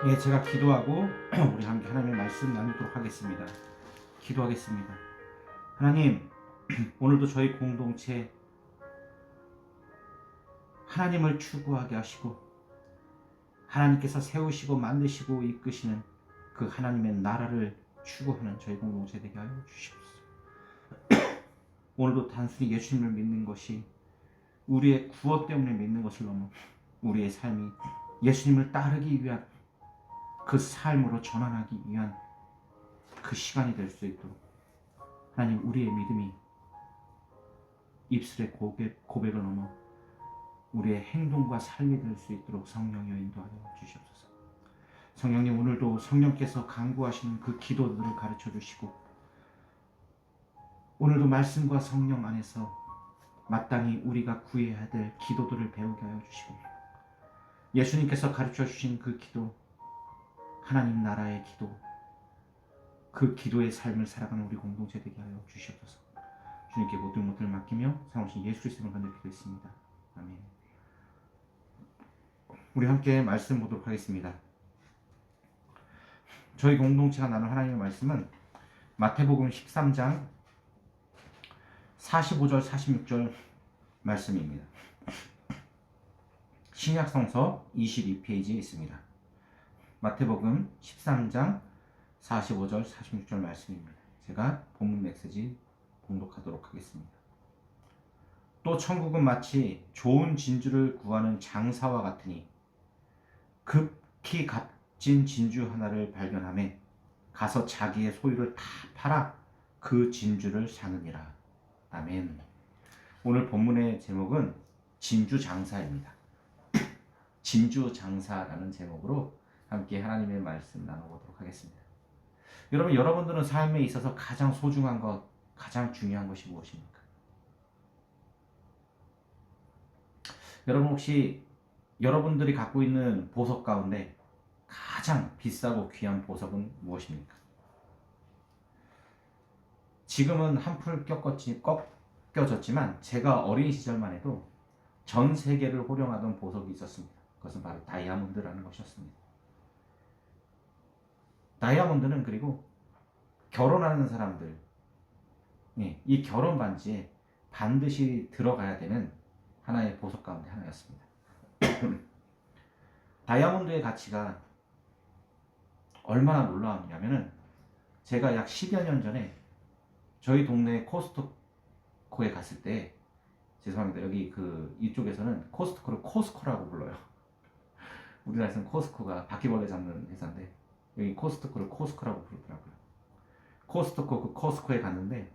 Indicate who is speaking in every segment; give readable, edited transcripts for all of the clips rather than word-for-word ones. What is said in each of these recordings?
Speaker 1: 예, 제가 기도하고 우리 함께 하나님의 말씀 나누도록 하겠습니다. 기도하겠습니다. 하나님, 오늘도 저희 공동체 하나님을 추구하게 하시고 하나님께서 세우시고 만드시고 이끄시는 그 하나님의 나라를 추구하는 저희 공동체 되게 하여 주시옵소서. 오늘도 단순히 예수님을 믿는 것이 우리의 구원 때문에 믿는 것을 넘어 우리의 삶이 예수님을 따르기 위한 그 삶으로 전환하기 위한 그 시간이 될 수 있도록 하나님, 우리의 믿음이 입술의 고백을 넘어 우리의 행동과 삶이 될 수 있도록 성령여 인도하여 주시옵소서. 성령님, 오늘도 성령께서 강구하시는 그 기도들을 가르쳐 주시고 오늘도 말씀과 성령 안에서 마땅히 우리가 구해야 될 기도들을 배우게 하여 주시고 예수님께서 가르쳐 주신 그 기도, 하나님 나라의 기도, 그 기도의 삶을 살아가는 우리 공동체 되게 하여 주시옵소서. 주님께 모든 것들을 맡기며 사모신 예수 그리스도를 간절히 기도했습니다. 아멘. 우리 함께 말씀 보도록 하겠습니다. 저희 공동체가 나눈 하나님의 말씀은 마태복음 13장 45절 46절 말씀입니다. 신약성서 22페이지에 있습니다. 마태복음 13장 45절 46절 말씀입니다. 제가 본문 메시지 봉독하도록 하겠습니다. 또 천국은 마치 좋은 진주를 구하는 장사와 같으니 급히 값진 진주 하나를 발견하매 가서 자기의 소유를 다 팔아 그 진주를 사느니라. 아멘. 오늘 본문의 제목은 진주 장사입니다. 진주 장사라는 제목으로 함께 하나님의 말씀 나눠보도록 하겠습니다. 여러분, 여러분들은 삶에 있어서 가장 소중한 것, 가장 중요한 것이 무엇입니까? 여러분, 혹시 여러분들이 갖고 있는 보석 가운데 가장 비싸고 귀한 보석은 무엇입니까? 지금은 한풀 꺾여졌지만 제가 어린 시절만 해도 전 세계를 호령하던 보석이 있었습니다. 그것은 바로 다이아몬드라는 것이었습니다. 다이아몬드는 그리고 결혼하는 사람들, 이 결혼 반지에 반드시 들어가야 되는 하나의 보석 가운데 하나였습니다. 다이아몬드의 가치가 얼마나 놀라웠냐면은 제가 약 10여 년 전에 저희 동네 코스트코에 갔을 때, 죄송합니다. 여기 이쪽에서는 코스트코를 코스코라고 불러요. 우리나라에서는 코스코가 바퀴벌레 잡는 회사인데 여기 코스트코를 코스코라고 부르더라고요. 코스트코 그 코스코에 갔는데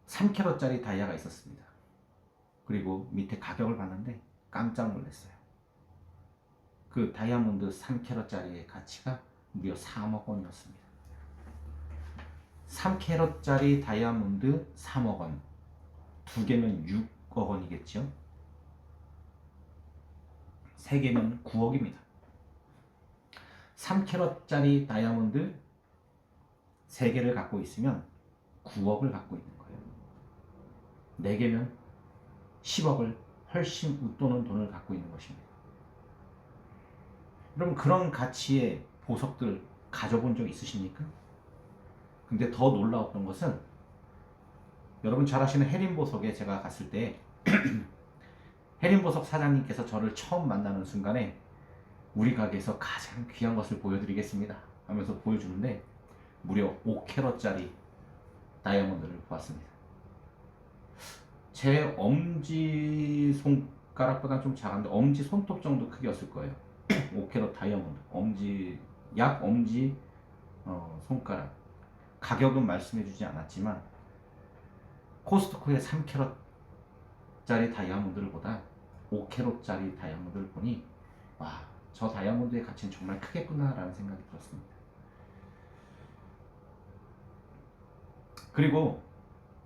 Speaker 1: 3캐럿짜리 다이아가 있었습니다. 그리고 밑에 가격을 봤는데 깜짝 놀랐어요. 그 다이아몬드 3캐럿짜리의 가치가 무려 3억 원이었습니다. 3캐럿짜리 다이아몬드 3억 원, 두 개면 6억 원이겠죠? 세 개면 9억입니다. 3캐럿짜리 다이아몬드 3개를 갖고 있으면 9억을 갖고 있는 거예요. 4개면 10억을 훨씬 웃도는 돈을 갖고 있는 것입니다. 여러분, 그런 가치의 보석들 가져본 적 있으십니까? 근데 더 놀라웠던 것은, 여러분 잘 아시는 해림보석에 제가 갔을 때 해림보석 사장님께서 저를 처음 만나는 순간에 우리 가게에서 가장 귀한 것을 보여드리겠습니다 하면서 보여주는데 무려 5캐럿짜리 다이아몬드를 보았습니다. 제 엄지 손가락보다 좀 작은데 엄지 손톱 정도 크기였을 거예요. 5캐럿 다이아몬드, 약 엄지 손가락. 가격은 말씀해주지 않았지만 코스트코의 3캐럿짜리 다이아몬드를 보다 5캐럿짜리 다이아몬드를 보니 와, 저 다이아몬드의 가치는 정말 크겠구나 라는 생각이 들었습니다. 그리고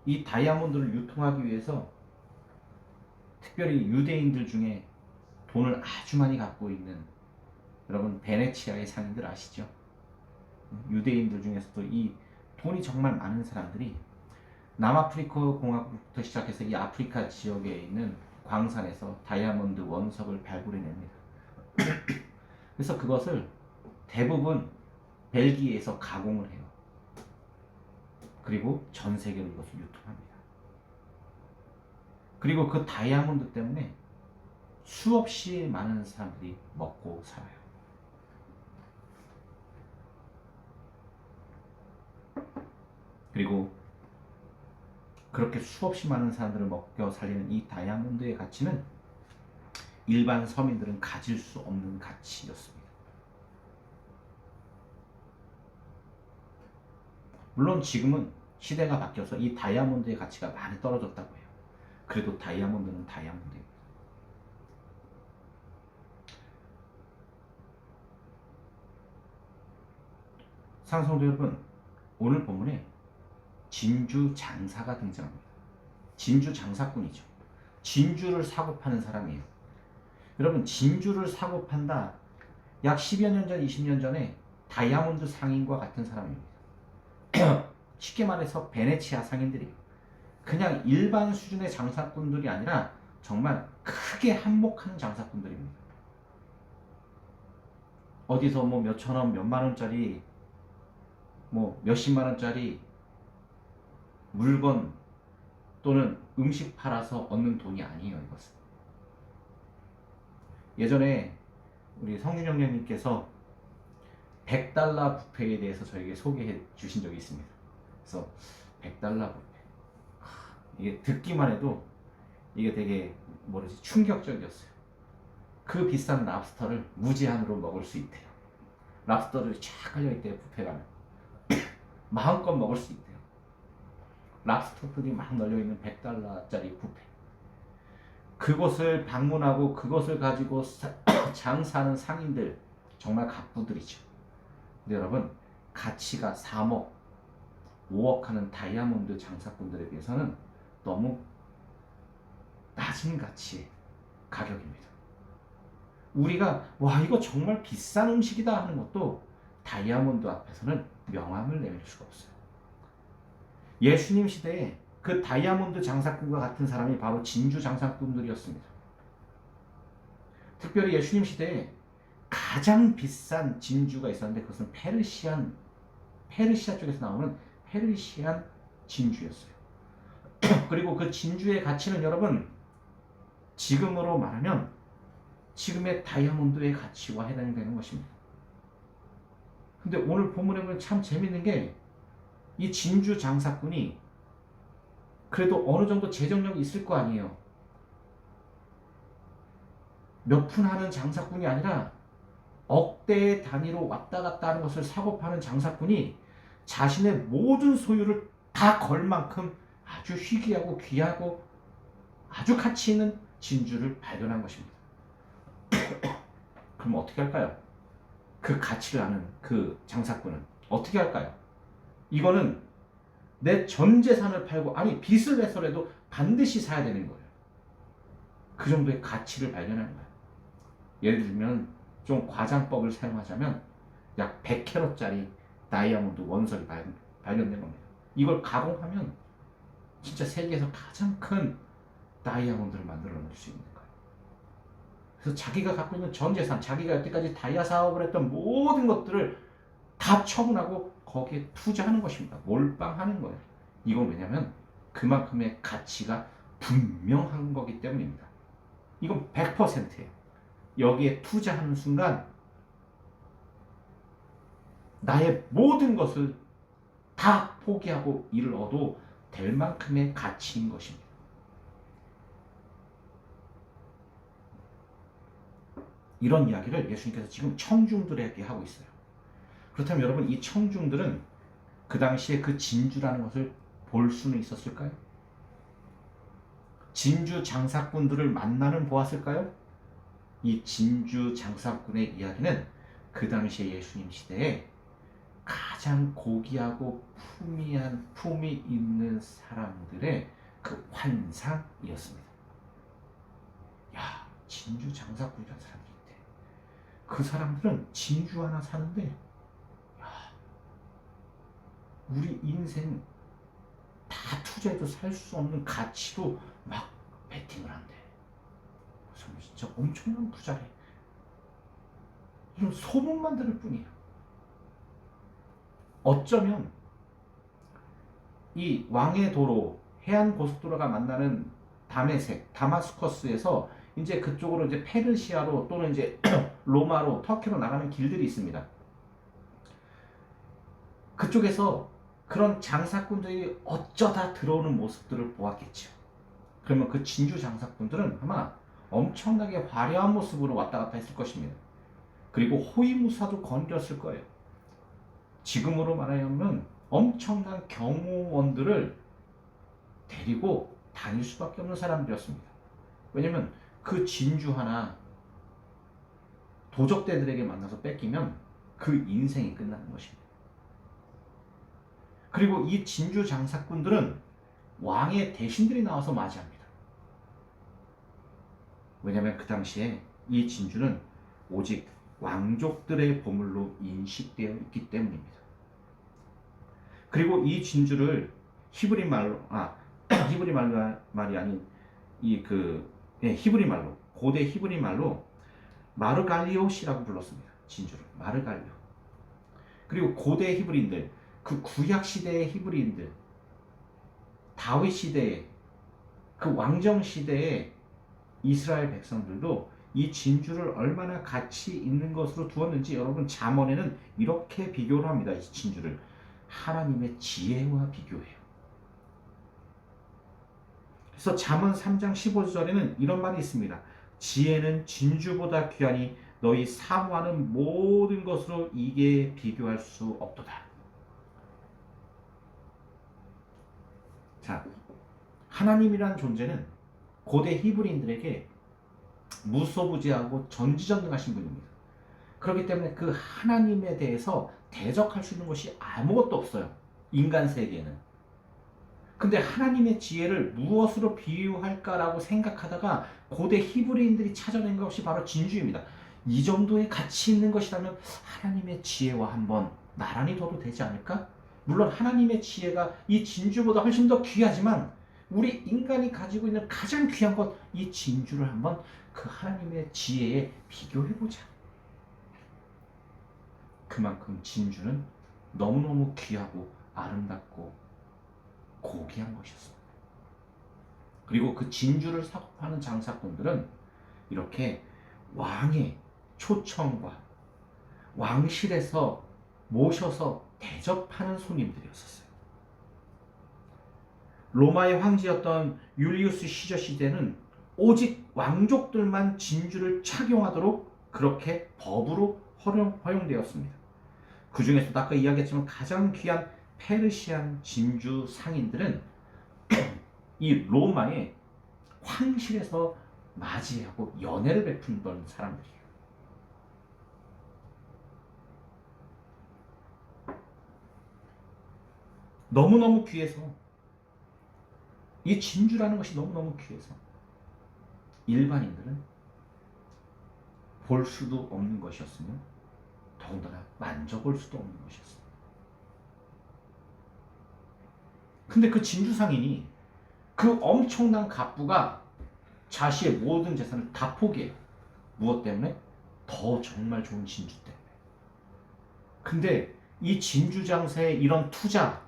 Speaker 1: 이 다이아몬드를 유통하기 위해서 특별히 유대인들 중에 돈을 아주 많이 갖고 있는, 여러분 베네치아의 상인들 아시죠? 유대인들 중에서도 이 돈이 정말 많은 사람들이 남아프리카 공화국부터 시작해서 이 아프리카 지역에 있는 광산에서 다이아몬드 원석을 발굴해냅니다. 그래서 그것을 대부분 벨기에에서 가공을 해요. 그리고 전 세계로 이것을 유통합니다. 그리고 그 다이아몬드 때문에 수없이 많은 사람들이 먹고 살아요. 그리고 그렇게 수없이 많은 사람들을 먹여 살리는 이 다이아몬드의 가치는 일반 서민들은 가질 수 없는 가치였습니다. 물론 지금은 시대가 바뀌어서 이 다이아몬드의 가치가 많이 떨어졌다고 해요. 그래도 다이아몬드는 다이아몬드입니다. 사랑성도 여러분, 오늘 본문에 진주 장사가 등장합니다. 진주 장사꾼이죠. 진주를 사고 파는 사람이에요. 여러분, 진주를 사고 판다. 약 10여 년 전, 20년 전에 다이아몬드 상인과 같은 사람입니다. 쉽게 말해서 베네치아 상인들이에요. 그냥 일반 수준의 장사꾼들이 아니라 정말 크게 한몫하는 장사꾼들입니다. 어디서 뭐 몇천 원, 몇만 원짜리, 뭐 몇십만 원짜리 물건 또는 음식 팔아서 얻는 돈이 아니에요, 이것은. 예전에 우리 성준영 형님께서 100달러 뷔페에 대해서 저에게 소개해 주신 적이 있습니다. 그래서 100달러 뷔페. 이게 듣기만 해도 이게 되게 뭐지 충격적이었어요. 그 비싼 랍스터를 무제한으로 먹을 수 있대요. 랍스터를 쫙 깔려있대요, 뷔페 가면. 마음껏 먹을 수 있대요. 랍스터들이 막 널려있는 100달러짜리 뷔페. 그곳을 방문하고 그것을 가지고 장사하는 상인들 정말 갑부들이죠. 근데 여러분, 가치가 3억, 5억 하는 다이아몬드 장사꾼들에 비해서는 너무 낮은 가치의 가격입니다. 우리가 와 이거 정말 비싼 음식이다 하는 것도 다이아몬드 앞에서는 명함을 내밀 수가 없어요. 예수님 시대에 그 다이아몬드 장사꾼과 같은 사람이 바로 진주 장사꾼들이었습니다. 특별히 예수님 시대에 가장 비싼 진주가 있었는데 그것은 페르시아 쪽에서 나오는 페르시안 진주였어요. 그리고 그 진주의 가치는 여러분 지금으로 말하면 지금의 다이아몬드의 가치와 해당이 되는 것입니다. 근데 오늘 본문에 보면 참 재밌는 게 이 진주 장사꾼이 그래도 어느 정도 재정력이 있을 거 아니에요. 몇 푼 하는 장사꾼이 아니라 억대의 단위로 왔다 갔다 하는 것을 사고 파는 장사꾼이 자신의 모든 소유를 다 걸 만큼 아주 희귀하고 귀하고 아주 가치 있는 진주를 발견한 것입니다. 그럼 어떻게 할까요? 그 가치를 아는 그 장사꾼은 어떻게 할까요? 이거는 내 전 재산을 팔고 아니 빚을 내서라도 반드시 사야 되는 거예요. 그 정도의 가치를 발견하는 거예요. 예를 들면 좀 과장법을 사용하자면 약 100캐럿짜리 다이아몬드 원석이 발견된 겁니다. 이걸 가공하면 진짜 세계에서 가장 큰 다이아몬드를 만들어낼 수 있는 거예요. 그래서 자기가 갖고 있는 전 재산, 자기가 여태까지 다이아 사업을 했던 모든 것들을 다 처분하고 거기에 투자하는 것입니다. 몰빵하는 거예요. 이건 왜냐하면 그만큼의 가치가 분명한 거기 때문입니다. 이건 100%예요. 여기에 투자하는 순간 나의 모든 것을 다 포기하고 이를 얻어 될 만큼의 가치인 것입니다. 이런 이야기를 예수님께서 지금 청중들에게 하고 있어요. 그렇다면 여러분 이 청중들은 그 당시에 그 진주라는 것을 볼 수는 있었을까요? 진주 장사꾼들을 만나는 보았을까요? 이 진주 장사꾼의 이야기는 그 당시에 예수님 시대에 가장 고귀하고 품이 있는 사람들의 그 환상이었습니다. 야, 진주 장사꾼이라는 사람이 있대. 그 사람들은 진주 하나 사는데 야, 우리 인생 다 투자해도 살 수 없는 가치로 막 베팅을 한대. 그래서 진짜 엄청난 부자래. 이런 소문만 들을 뿐이에요. 어쩌면 이 왕의 도로, 해안 고속도로가 만나는 다메섹, 다마스커스에서 이제 그쪽으로 이제 페르시아로 또는 이제 로마로, 터키로 나가는 길들이 있습니다. 그쪽에서 그런 장사꾼들이 어쩌다 들어오는 모습들을 보았겠죠. 그러면 그 진주 장사꾼들은 아마 엄청나게 화려한 모습으로 왔다 갔다 했을 것입니다. 그리고 호위무사도 건드렸을 거예요. 지금으로 말하면 엄청난 경호원들을 데리고 다닐 수밖에 없는 사람들이었습니다. 왜냐면 그 진주 하나 도적대들에게 만나서 뺏기면 그 인생이 끝나는 것입니다. 그리고 이 진주 장사꾼들은 왕의 대신들이 나와서 맞이합니다. 왜냐면 그 당시에 이 진주는 오직 왕족들의 보물로 인식되어 있기 때문입니다. 그리고 이 진주를 히브리 말로 히브리 말이 아닌 히브리 말로, 고대 히브리 말로 마르갈리오시라고 불렀습니다. 진주를 마르갈리오. 그리고 고대 히브리인들, 그 구약 시대의 히브리인들, 다윗 시대의 그 왕정 시대의 이스라엘 백성들도 이 진주를 얼마나 가치 있는 것으로 두었는지 여러분 잠언에는 이렇게 비교를 합니다. 이 진주를 하나님의 지혜와 비교해요. 그래서 잠언 3장 15절에는 이런 말이 있습니다. 지혜는 진주보다 귀하니 너희 사모하는 모든 것으로 이게 비교할 수 없도다. 자, 하나님이란 존재는 고대 히브리인들에게 무소부지하고 전지전능하신 분입니다. 그렇기 때문에 그 하나님에 대해서 대적할 수 있는 것이 아무것도 없어요. 인간 세계에는. 근데 하나님의 지혜를 무엇으로 비유할까라고 생각하다가 고대 히브리인들이 찾아낸 것이 바로 진주입니다. 이 정도의 가치 있는 것이라면 하나님의 지혜와 한번 나란히 둬도 되지 않을까? 물론 하나님의 지혜가 이 진주보다 훨씬 더 귀하지만 우리 인간이 가지고 있는 가장 귀한 것, 이 진주를 한번 그 하나님의 지혜에 비교해보자. 그만큼 진주는 너무너무 귀하고 아름답고 고귀한 것이었습니다. 그리고 그 진주를 사고 파는 장사꾼들은 이렇게 왕의 초청과 왕실에서 모셔서 대접하는 손님들이었어요. 로마의 황제였던 율리우스 시저 시대는 오직 왕족들만 진주를 착용하도록 그렇게 법으로 허용되었습니다. 그 중에서도 아까 이야기했지만 가장 귀한 페르시안 진주 상인들은 이 로마의 황실에서 맞이하고 연애를 베푼던 사람들이에요. 너무너무 귀해서 이 진주라는 것이 너무너무 귀해서 일반인들은 볼 수도 없는 것이었으며 더군다나 만져볼 수도 없는 것이었습니다. 근데 그 진주 상인이 그 엄청난 갑부가 자신의 모든 재산을 다 포기해요. 무엇 때문에? 더 정말 좋은 진주 때문에. 근데 이 진주 장사의 이런 투자,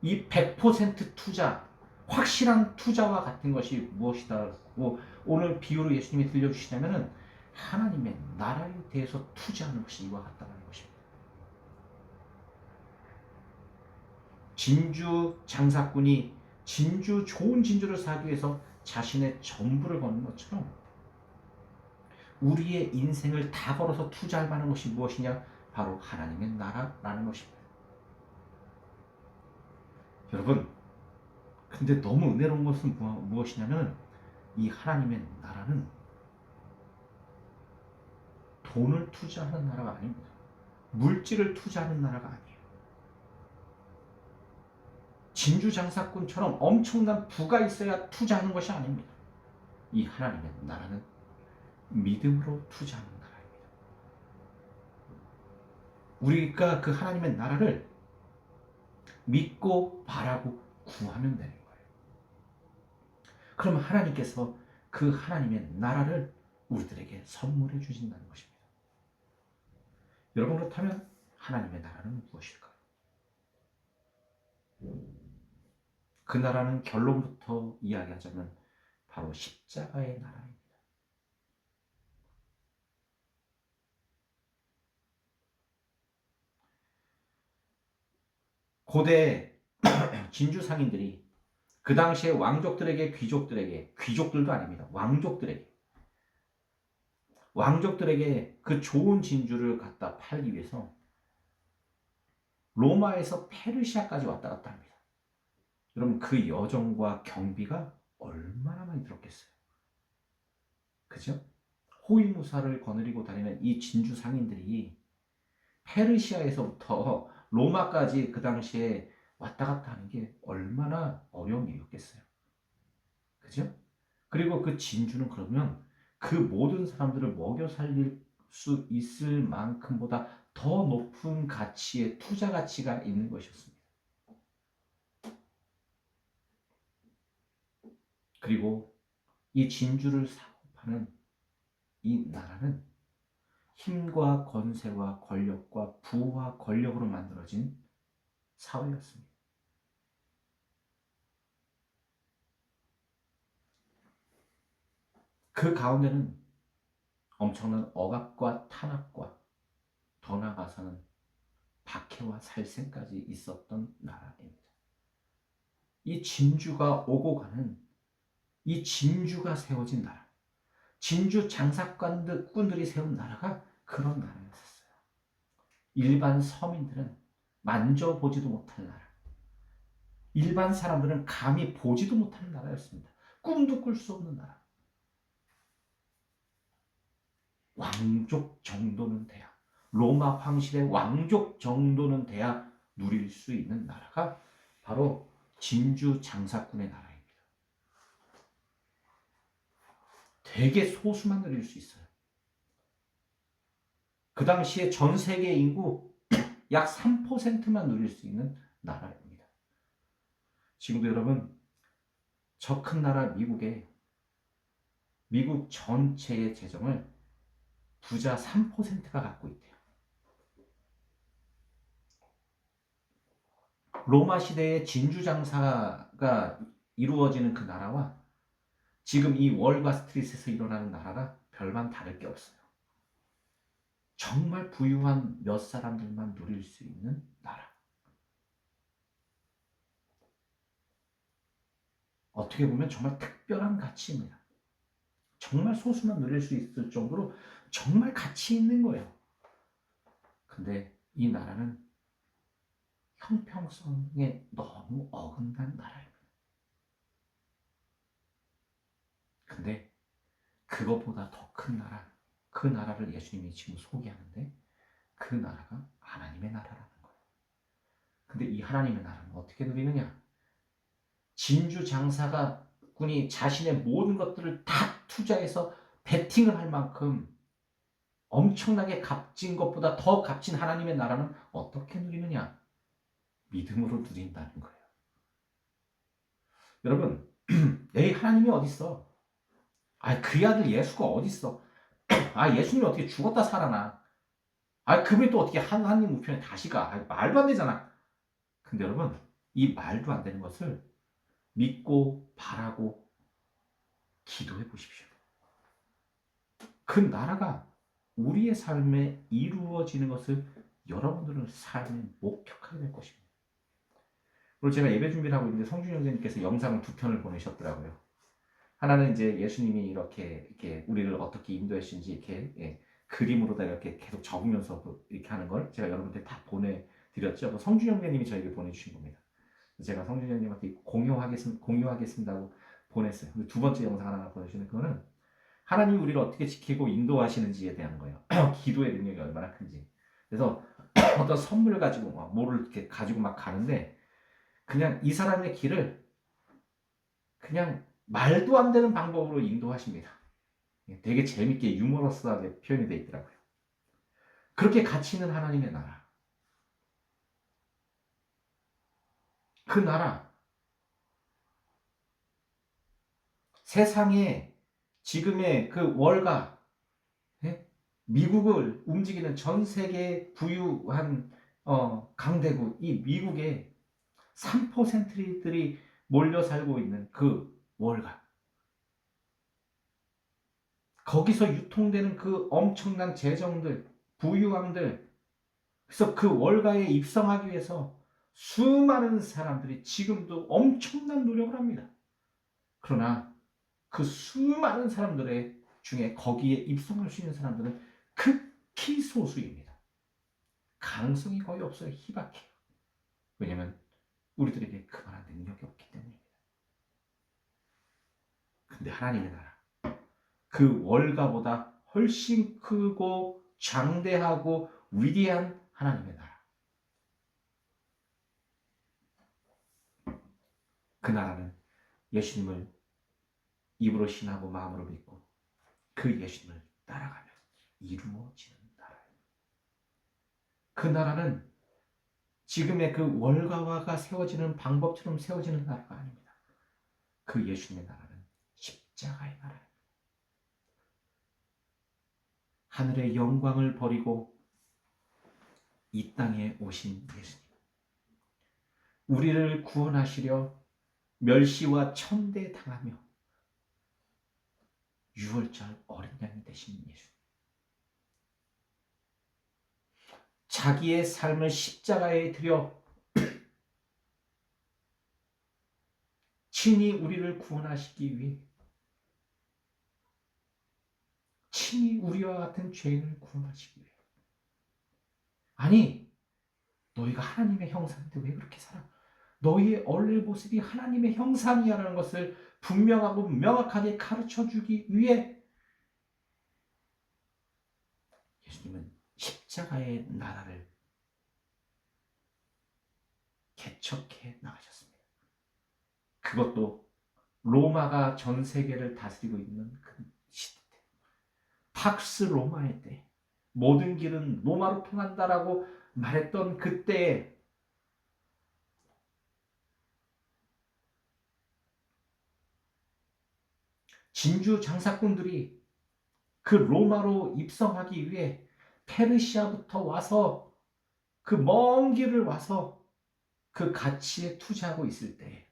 Speaker 1: 이 100% 투자, 확실한 투자와 같은 것이 무엇이다고 오늘 비유로 예수님이 들려주시냐면은 하나님의 나라에 대해서 투자하는 것이 이와 같다는 것입니다. 진주 장사꾼이 좋은 진주를 사기 위해서 자신의 전부를 거는 것처럼 우리의 인생을 다 걸어서 투자할 만한 것이 무엇이냐? 바로 하나님의 나라라는 것입니다. 여러분, 근데 너무 은혜로운 것은 무엇이냐면 이 하나님의 나라는 돈을 투자하는 나라가 아닙니다. 물질을 투자하는 나라가 아니에요. 진주 장사꾼처럼 엄청난 부가 있어야 투자하는 것이 아닙니다. 이 하나님의 나라는 믿음으로 투자하는 나라입니다. 우리가 그 하나님의 나라를 믿고 바라고 구하면 되는 거예요. 그럼 하나님께서 그 하나님의 나라를 우리들에게 선물해 주신다는 것입니다. 여러분, 그렇다면 하나님의 나라는 무엇일까요? 그 나라는 결론부터 이야기하자면 바로 십자가의 나라입니다. 고대 진주 상인들이 그 당시에 왕족들에게, 귀족들도 아닙니다. 왕족들에게 그 좋은 진주를 갖다 팔기 위해서 로마에서 페르시아까지 왔다 갔다 합니다. 여러분, 그 여정과 경비가 얼마나 많이 들었겠어요. 그죠? 호위무사를 거느리고 다니는 이 진주 상인들이 페르시아에서부터 로마까지 그 당시에 왔다 갔다 하는 게 얼마나 어려운 일이었겠어요. 그죠? 그리고 그 진주는 그러면 그 모든 사람들을 먹여 살릴 수 있을 만큼보다 더 높은 가치의 투자 가치가 있는 것이었습니다. 그리고 이 진주를 사고 파는 이 나라는 힘과 권세와 권력과 부와 권력으로 만들어진 사회였습니다. 그 가운데는 엄청난 억압과 탄압과 더 나아가서는 박해와 살생까지 있었던 나라입니다. 이 진주가 오고 가는, 이 진주가 세워진 나라, 진주 장사꾼들이 세운 나라가 그런 나라였었어요. 일반 서민들은 만져보지도 못할 나라, 일반 사람들은 감히 보지도 못하는 나라였습니다. 꿈도 꿀 수 없는 나라. 왕족 정도는 돼야, 로마 황실의 왕족 정도는 돼야 누릴 수 있는 나라가 바로 진주 장사꾼의 나라입니다. 되게 소수만 누릴 수 있어요. 그 당시에 전 세계 인구 약 3%만 누릴 수 있는 나라입니다. 지금도 여러분, 저 큰 나라 미국 전체의 재정을 부자 3%가 갖고 있대요. 로마 시대의 진주 장사가 이루어지는 그 나라와 지금 이 월과 스트리트에서 일어나는 나라가 별반 다를 게 없어요. 정말 부유한 몇 사람들만 누릴 수 있는 나라. 어떻게 보면 정말 특별한 가치입니다. 정말 소수만 누릴 수 있을 정도로 정말 가치 있는 거예요. 근데 이 나라는 형평성에 너무 어긋난 나라입니다. 근데 그것보다 더 큰 나라, 그 나라를 예수님이 지금 소개하는데 그 나라가 하나님의 나라라는 거예요. 근데 이 하나님의 나라는 어떻게 누리느냐? 진주 장사꾼이 자신의 모든 것들을 다 투자해서 베팅을 할 만큼 엄청나게 값진 것보다 더 값진 하나님의 나라는 어떻게 누리느냐? 믿음으로 누린다는 거예요. 여러분, 에이, 하나님이 어딨어? 아, 그 아들 예수가 어딨어? 아, 예수님이 어떻게 죽었다 살아나? 아, 그분이 또 어떻게 하나님 우편에 다시 가? 아, 말도 안 되잖아. 근데 여러분, 이 말도 안 되는 것을 믿고 바라고 기도해 보십시오. 그 나라가 우리의 삶에 이루어지는 것을 여러분들은 삶에 목격하게 될 것입니다. 그리고 제가 예배 준비를 하고 있는데 성준 형제님께서 영상을 2편을 보내셨더라고요. 하나는 이제 예수님이 이렇게 우리를 어떻게 인도하신지 이렇게 그림으로다 이렇게 계속 적으면서 이렇게 하는 걸 제가 여러분들 다 보내드렸죠. 성준 형제님이 저에게 보내주신 겁니다. 제가 성준 형님한테 공유하겠습니다고 보냈어요. 근데 두 번째 영상 하나 보내주시는 그거는 하나님이 우리를 어떻게 지키고 인도하시는지에 대한 거예요. 기도의 능력이 얼마나 큰지. 그래서 어떤 선물 가지고 뭐를 이렇게 가지고 막 가는데 그냥 이 사람의 길을 그냥 말도 안 되는 방법으로 인도하십니다. 되게 재밌게 유머러스하게 표현이 되어 있더라고요. 그렇게 가치 있는 하나님의 나라. 그 나라. 세상에 지금의 그 월가, 예? 미국을 움직이는 전 세계 부유한 강대국 이 미국의 3%들이 몰려 살고 있는 그 월가, 거기서 유통되는 그 엄청난 재정들, 부유함들, 그래서 그 월가에 입성하기 위해서 수많은 사람들이 지금도 엄청난 노력을 합니다. 그러나 그 수많은 사람들의 중에 거기에 입성할 수 있는 사람들은 극히 소수입니다. 가능성이 거의 없어요. 희박해요. 왜냐하면 우리들에게 그만한 능력이 없기 때문입니다. 근데 하나님의 나라, 그 월가보다 훨씬 크고 장대하고 위대한 하나님의 나라, 그 나라는 예수님을 입으로 신하고 마음으로 믿고 그 예수님을 따라가면 이루어지는 나라예요. 그 나라는 지금의 그 월가화가 세워지는 방법처럼 세워지는 나라가 아닙니다. 그 예수님의 나라는 십자가의 나라입니다. 하늘의 영광을 버리고 이 땅에 오신 예수님, 우리를 구원하시려 멸시와 천대당하며 유월절 어린 양이 되신 예수님, 자기의 삶을 십자가에 드려 친히 우리를 구원하시기 위해, 친히 우리와 같은 죄인을 구원하시기 위해. 아니, 너희가 하나님의 형상인데 왜 그렇게 살아? 너희의 원래 모습이 하나님의 형상이야라는 것을 분명하고 명확하게 가르쳐주기 위해 예수님은 십자가의 나라를 개척해 나가셨습니다. 그것도 로마가 전 세계를 다스리고 있는 그 시대 때, 팍스 로마의 때, 모든 길은 로마로 통한다라고 말했던 그때에 진주 장사꾼들이 그 로마로 입성하기 위해 페르시아부터 와서 그 먼 길을 와서 그 가치에 투자하고 있을 때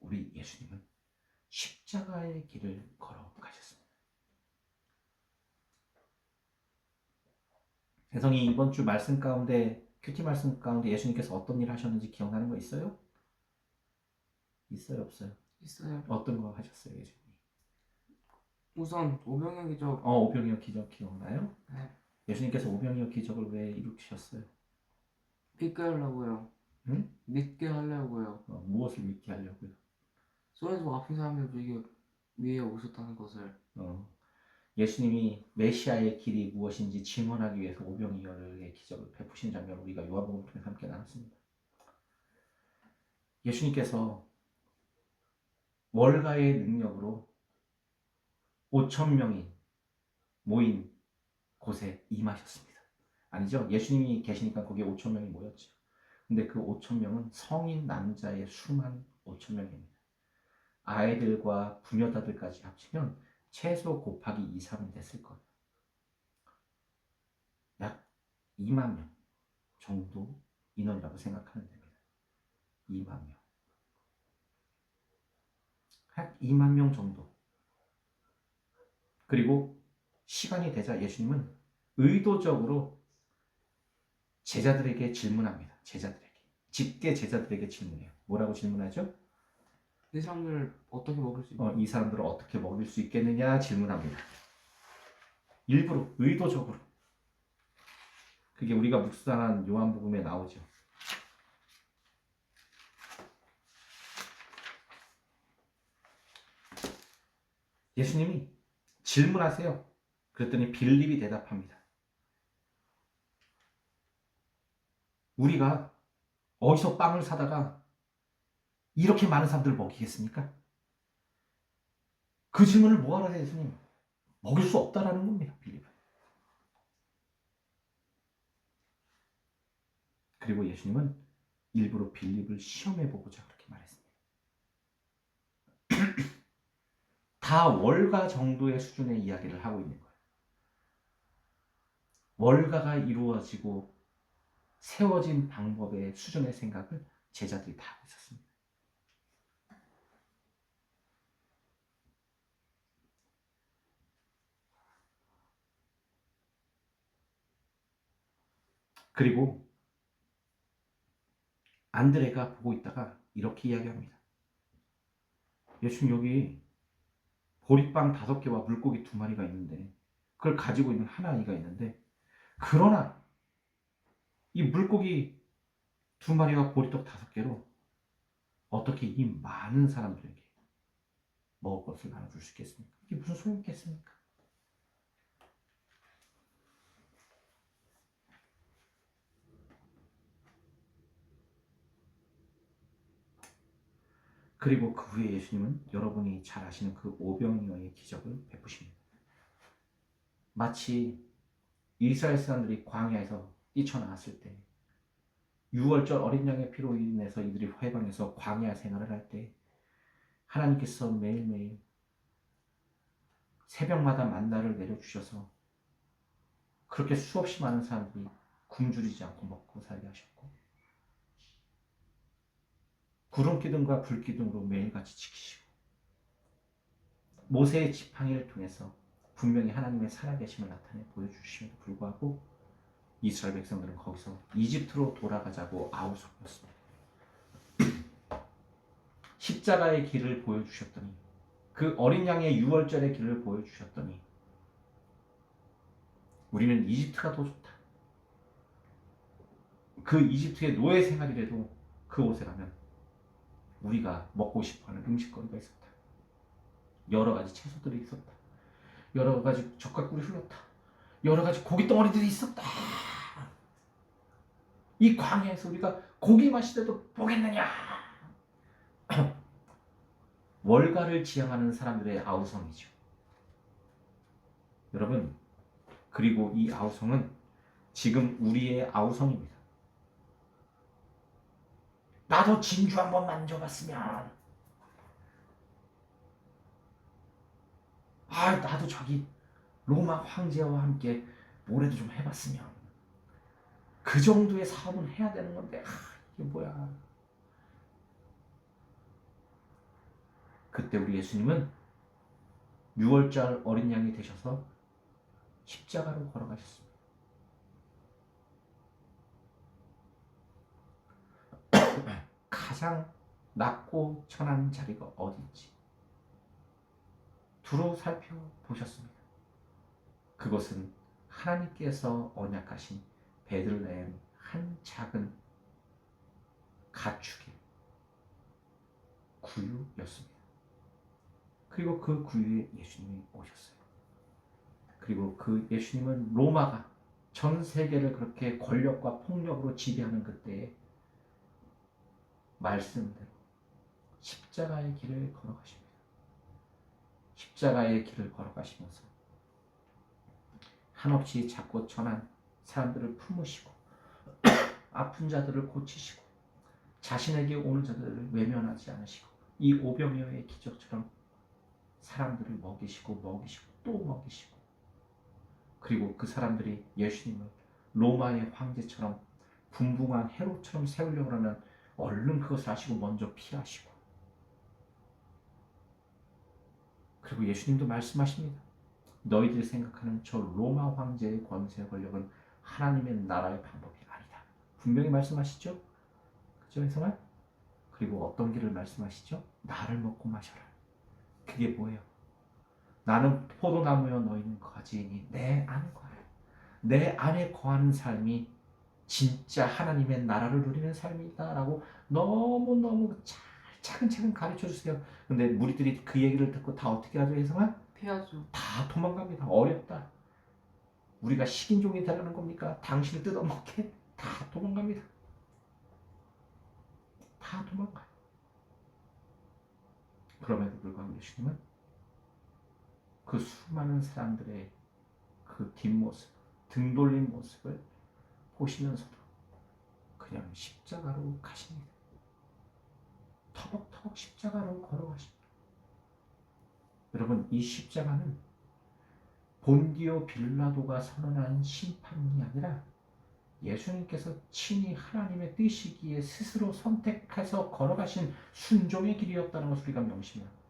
Speaker 1: 우리 예수님은 십자가의 길을 걸어가셨습니다. 혜성이 이번 주 말씀 가운데, 큐티 말씀 가운데 예수님께서 어떤 일을 하셨는지 기억나는 거 있어요? 있어요, 없어요?
Speaker 2: 있어요.
Speaker 1: 어떤 거 하셨어요, 예수님이?
Speaker 2: 우선 오병이어 기적.
Speaker 1: 오병이어 기적 기억나요?
Speaker 2: 네.
Speaker 1: 예수님께서 오병이어 기적을 왜 일으키셨어요?
Speaker 2: 믿게 하려고요.
Speaker 1: 응?
Speaker 2: 믿게 하려고요.
Speaker 1: 무엇을 믿게 하려고요?
Speaker 2: 손에서 아픈 사람들 위에 오셨다는 것을.
Speaker 1: 예수님이 메시아의 길이 무엇인지 증언하기 위해서 오병이어의 기적을 베푸신 장면을 우리가 요한복음을 통해서 함께 나눴습니다. 예수님께서 월가의 능력으로 5천 명이 모인 곳에 임하셨습니다. 아니죠? 예수님이 계시니까 거기에 5천 명이 모였죠. 근데 그 5천 명은 성인 남자의 수만 5천 명입니다. 아이들과 부녀자들까지 합치면 최소 곱하기 2, 3은 됐을 거예요. 약 2만 명 정도 인원이라고 생각하면 됩니다. 2만 명. 약 2만 명 정도. 그리고 시간이 되자 예수님은 의도적으로 제자들에게 질문합니다. 직계 제자들에게 질문해요. 뭐라고 질문하죠?
Speaker 2: 이 사람들 어떻게 먹을 수 있냐?
Speaker 1: 이 사람들을 어떻게 먹일 수 있겠느냐 질문합니다. 일부러, 의도적으로. 그게 우리가 묵상한 요한복음에 나오죠. 예수님이 질문하세요. 그랬더니 빌립이 대답합니다. 우리가 어디서 빵을 사다가 이렇게 많은 사람들을 먹이겠습니까? 그 질문을 뭐하러 해요, 예수님? 먹일 수 없다라는 겁니다, 빌립은. 그리고 예수님은 일부러 빌립을 시험해보고자 그렇게 말했습니다. 다 월가 정도의 수준의 이야기를 하고 있는 거예요. 월가가 이루어지고 세워진 방법의 수준의 생각을 제자들이 다 하고 있었습니다. 그리고 안드레가 보고 있다가 이렇게 이야기합니다. 예수님, 여기 보리빵 5개와 물고기 2마리가 있는데 그걸 가지고 있는 한 아이가 있는데, 그러나 이 물고기 2마리와 보리떡 5개로 어떻게 이 많은 사람들에게 먹을 것을 나눠줄 수 있겠습니까? 이게 무슨 소용이 있겠습니까? 그리고 그 후에 예수님은 여러분이 잘 아시는 그 오병이어의 기적을 베푸십니다. 마치 이스라엘 사람들이 광야에서 뛰쳐나왔을 때, 6월절 어린 양의 피로 인해서 이들이 회방에서 광야 생활을 할 때 하나님께서 매일매일 새벽마다 만나를 내려주셔서 그렇게 수없이 많은 사람들이 굶주리지 않고 먹고 살게 하셨고, 구름기둥과 불기둥으로 매일같이 지키시고, 모세의 지팡이를 통해서 분명히 하나님의 살아계심을 나타내 보여주심에도 불구하고 이스라엘 백성들은 거기서 이집트로 돌아가자고 아우성이었습니다. 십자가의 길을 보여주셨더니, 그 어린 양의 유월절의 길을 보여주셨더니 우리는 이집트가 더 좋다. 그 이집트의 노예 생활이라도 그 옷에 가면 우리가 먹고 싶어하는 음식거리가 있었다. 여러 가지 채소들이 있었다. 여러 가지 젓가락꿀이 흘렀다. 여러 가지 고기 덩어리들이 있었다. 이 광야에서 우리가 고기 마시더라도 보겠느냐? 월가를 지향하는 사람들의 아우성이죠. 여러분, 그리고 이 아우성은 지금 우리의 아우성입니다. 나도 진주 한번 만져봤으면, 나도 저기 로마 황제와 함께 노래도 좀 해봤으면, 그 정도의 사업은 해야 되는 건데, 이게 뭐야. 그때 우리 예수님은 6월절 어린 양이 되셔서 십자가로 걸어가셨습니다. 가장 낮고 천한 자리가 어딘지 두루 살펴보셨습니다. 그것은 하나님께서 언약하신 베들레헴 한 작은 가축의 구유였습니다. 그리고 그 구유에 예수님이 오셨어요. 그리고 그 예수님은 로마가 전 세계를 그렇게 권력과 폭력으로 지배하는 그때에 말씀대로 십자가의 길을 걸어가십니다. 십자가의 길을 걸어가시면서 한없이 작고 천한 사람들을 품으시고 아픈 자들을 고치시고 자신에게 오는 자들을 외면하지 않으시고 이 오병이어의 기적처럼 사람들을 먹이시고 또 먹이시고, 그리고 그 사람들이 예수님을 로마의 황제처럼 분붕한 헤롯처럼 세우려고 하면 얼른 그것을 아시고 먼저 피하시고, 그리고 예수님도 말씀하십니다. 너희들이 생각하는 저 로마 황제의 권세 권력은 하나님의 나라의 방법이 아니다. 분명히 말씀하시죠. 그죠, 혜성아? 그리고 어떤 길을 말씀하시죠? 나를 먹고 마셔라. 그게 뭐예요? 나는 포도나무여 너희는 가지이니 내 안에 거하라. 내 안에 거하는 삶이 진짜 하나님의 나라를 누리는 삶이다라고 너무너무 차근차근 가르쳐 주세요. 근데 무리들이 그 얘기를 듣고 다 어떻게 하죠, 혜성아?
Speaker 2: 피하죠.
Speaker 1: 다 도망갑니다. 어렵다. 우리가 식인종이 되라는 겁니까? 당신을 뜯어먹게? 다 도망갑니다. 다 도망가요. 그럼에도 불구하고 예수님은 그 수많은 사람들의 그 뒷모습, 등 돌린 모습을 보시면서도 그냥 십자가로 가십니다. 터벅터벅 십자가로 걸어가십니다. 여러분, 이 십자가는 본디오 빌라도가 선언한 심판이 아니라 예수님께서 친히 하나님의 뜻이기에 스스로 선택해서 걸어가신 순종의 길이었다는 것을 우리가 명심합니다.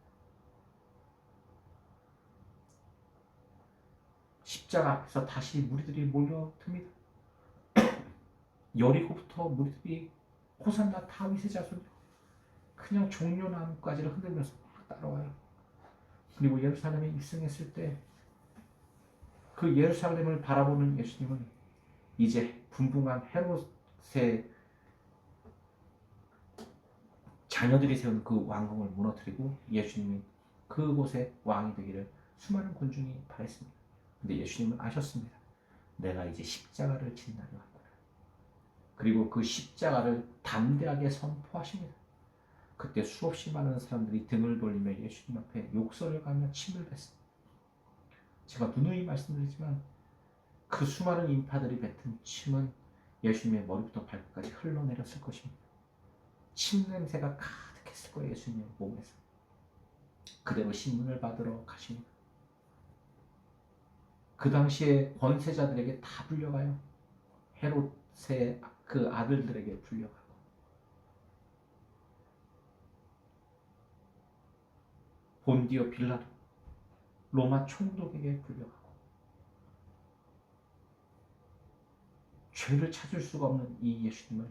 Speaker 1: 십자가 앞에서 다시 무리들이 몰려듭니다. 여리고부터 무리들이 호산나 다윗의 자손 그냥 종려나무까지를 흔들면서 막 따라와요. 그리고 예루살렘에 입성했을 때 그 예루살렘을 바라보는 예수님은 이제 분붕한 헤롯의 자녀들이 세운 그 왕궁을 무너뜨리고 예수님이 그곳에 왕이 되기를 수많은 군중이 바랬습니다. 근데 예수님은 아셨습니다. 내가 이제 십자가를 진 날이 왔구나. 그리고 그 십자가를 담대하게 선포하십니다. 그때 수없이 많은 사람들이 등을 돌리며 예수님 앞에 욕설을 하며 침을 뱉습니다. 제가 누누이 말씀드리지만 그 수많은 인파들이 뱉은 침은 예수님의 머리부터 발끝까지 흘러내렸을 것입니다. 침 냄새가 가득했을 거예요. 예수님의 몸에서. 그대로 신문을 받으러 가십니다. 그 당시에 권세자들에게 다 불려가요. 헤롯의 그 아들들에게 불려가고 본디오 빌라도 로마 총독에게 불려가고 죄를 찾을 수가 없는 이 예수님을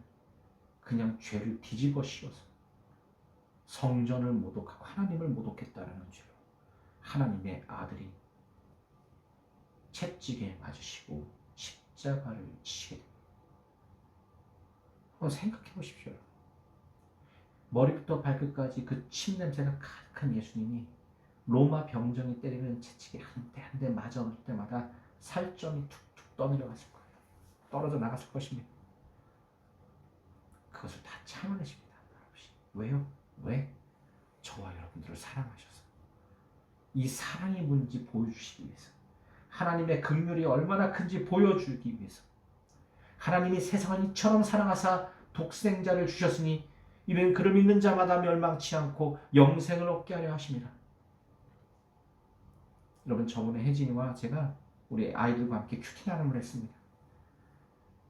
Speaker 1: 그냥 죄를 뒤집어 씌워서 성전을 모독하고 하나님을 모독했다라는 죄로 하나님의 아들이 채찍에 맞으시고 십자가를 지게 됩니다. 한번 생각해 보십시오. 머리부터 발끝까지 그 침냄새가 가득한 예수님이 로마 병정이 때리는 채찍에 한 대 한 대 맞을 때마다 살점이 툭툭 떠내려갔을 거예요. 떨어져 나갔을 것입니다. 그것을 다 참아내십니다. 왜요? 왜? 저와 여러분들을 사랑하셔서 이 사랑이 뭔지 보여주시기 위해서 하나님의 긍휼이 얼마나 큰지 보여주기 위해서 하나님이 세상을 이처럼 사랑하사 독생자를 주셨으니 이는 그를 믿는 자마다 멸망치 않고 영생을 얻게 하려 하심이라. 여러분 저번에 혜진이와 제가 우리 아이들과 함께 큐티 나눔을 했습니다.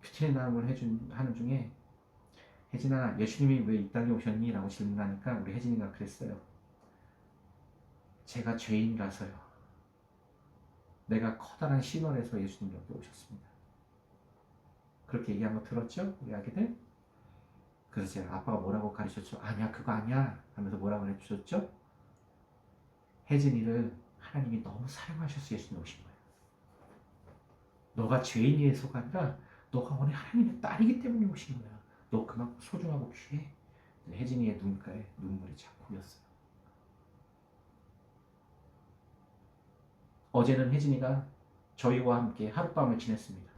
Speaker 1: 큐티 나눔을 하는 중에 혜진아 예수님이 왜 이 땅에 오셨니? 라고 질문하니까 우리 혜진이가 그랬어요. 제가 죄인이라서요. 내가 커다란 신원에서 예수님이 여기 오셨습니다. 그렇게 얘기한 거 들었죠? 우리 아기들? 그래서 제가 아빠가 뭐라고 가르쳤죠? 아니야 그거 아니야 하면서 뭐라고 해주셨죠? 혜진이를 하나님이 너무 사랑하셔서 예수님 오신 거예요. 너가 죄인이어서가 아니라 너가 원래 하나님의 딸이기 때문에 오신 거야. 너 그만큼 소중하고 귀해. 혜진이의 눈가에 눈물이 자꾸 고였어요. 어제는 혜진이가 저희와 함께 하룻밤을 지냈습니다.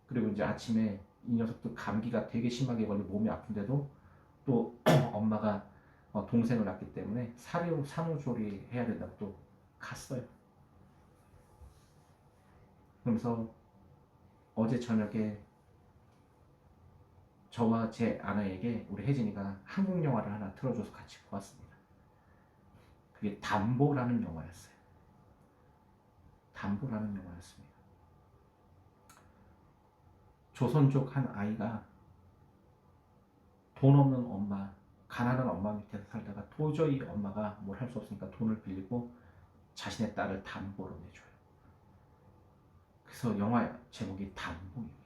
Speaker 1: 그리고 이제 아침에 이 녀석도 감기가 되게 심하게 걸려 몸이 아픈데도 또 엄마가 동생을 낳기 때문에 산후조리 해야 된다고 또 갔어요. 그러면서 어제 저녁에 저와 제 아내에게 우리 혜진이가 한국 영화를 하나 틀어줘서 같이 보았습니다. 그게 담보라는 영화였어요. 담보라는 영화였습니다. 조선족 한 아이가 돈 없는 엄마, 가난한 엄마 밑에서 살다가 도저히 엄마가 뭘 할 수 없으니까 돈을 빌리고 자신의 딸을 담보로 내줘요. 그래서 영화 제목이 담보입니다.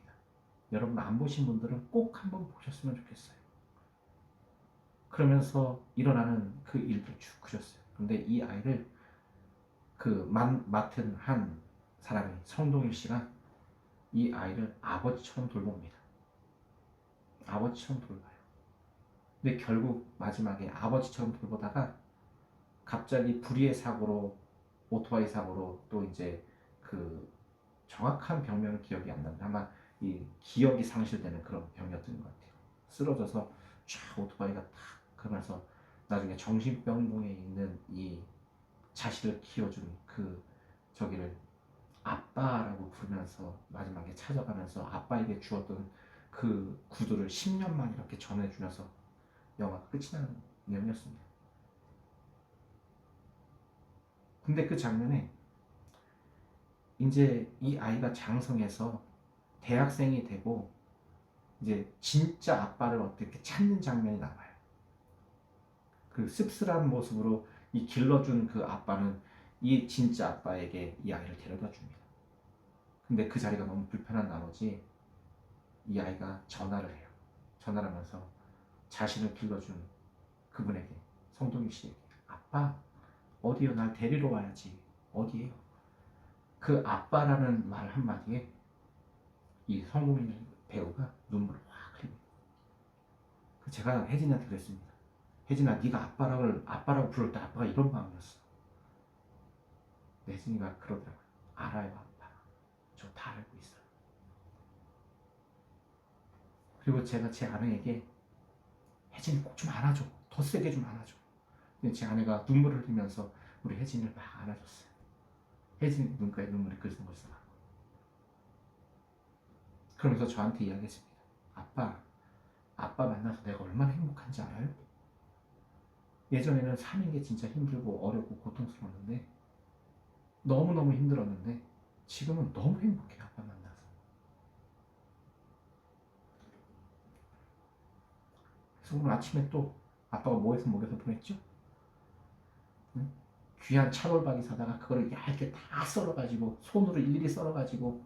Speaker 1: 여러분 안 보신 분들은 꼭 한번 보셨으면 좋겠어요. 그러면서 일어나는 그 일들 쭉 그렸어요. 근데 이 아이를 그 맡은 한 사람이 성동일 씨가 이 아이를 아버지처럼 돌봅니다. 아버지처럼 돌봐요. 근데 결국 마지막에 아버지처럼 돌보다가 갑자기 불의의 사고로 오토바이 사고로 또 이제 그 정확한 병명은 기억이 안 나는데 아마 이 기억이 상실되는 그런 병이었던 것 같아요. 쓰러져서 쫙 오토바이가 탁 그러면서 나중에 정신병동에 있는 이 자신을 키워준 그 저기를 아빠라고 부르면서 마지막에 찾아가면서 아빠에게 주었던 그 구두를 10년만 이렇게 전해주면서 영화가 끝이 나는 내용이었습니다. 근데 그 장면에 이제 이 아이가 장성해서 대학생이 되고 이제 진짜 아빠를 어떻게 찾는 장면이 나와요. 그 씁쓸한 모습으로 이 길러준 그 아빠는 이 진짜 아빠에게 이 아이를 데려다 줍니다. 근데 그 자리가 너무 불편한 나머지 이 아이가 전화를 해요. 전화를 하면서 자신을 길러준 그분에게, 성동일 씨에게, 아빠 어디요? 날 데리러 와야지. 어디에요? 그 아빠라는 말 한마디에 이 성동일 배우가 눈물을 확 흘립니다. 제가 혜진이한테 그랬습니다. 혜진아, 네가 아빠라고 부를 때 아빠가 이런 마음이었어. 혜진이가 그러더라고요. 알아요, 아빠. 저 다 알고 있어요. 그리고 제가 제 아내에게 혜진이 꼭 좀 안아줘. 더 세게 좀 안아줘. 근데 제 아내가 눈물을 흘리면서 우리 혜진이를 막 안아줬어요. 혜진이 눈가에 눈물이 글썽글썽. 그러면서 저한테 이야기했습니다. 아빠 만나서 내가 얼마나 행복한지 알아요? 예전에는 사는 게 진짜 힘들고 어렵고 고통스러웠는데, 너무너무 힘들었는데 지금은 너무 행복해요. 아빠 만나서. 그래서 오늘 아침에 또 아빠가 뭐해서 먹여서 보냈죠? 응? 귀한 차돌박이 사다가 그거를 얇게 다 썰어가지고, 손으로 일일이 썰어가지고,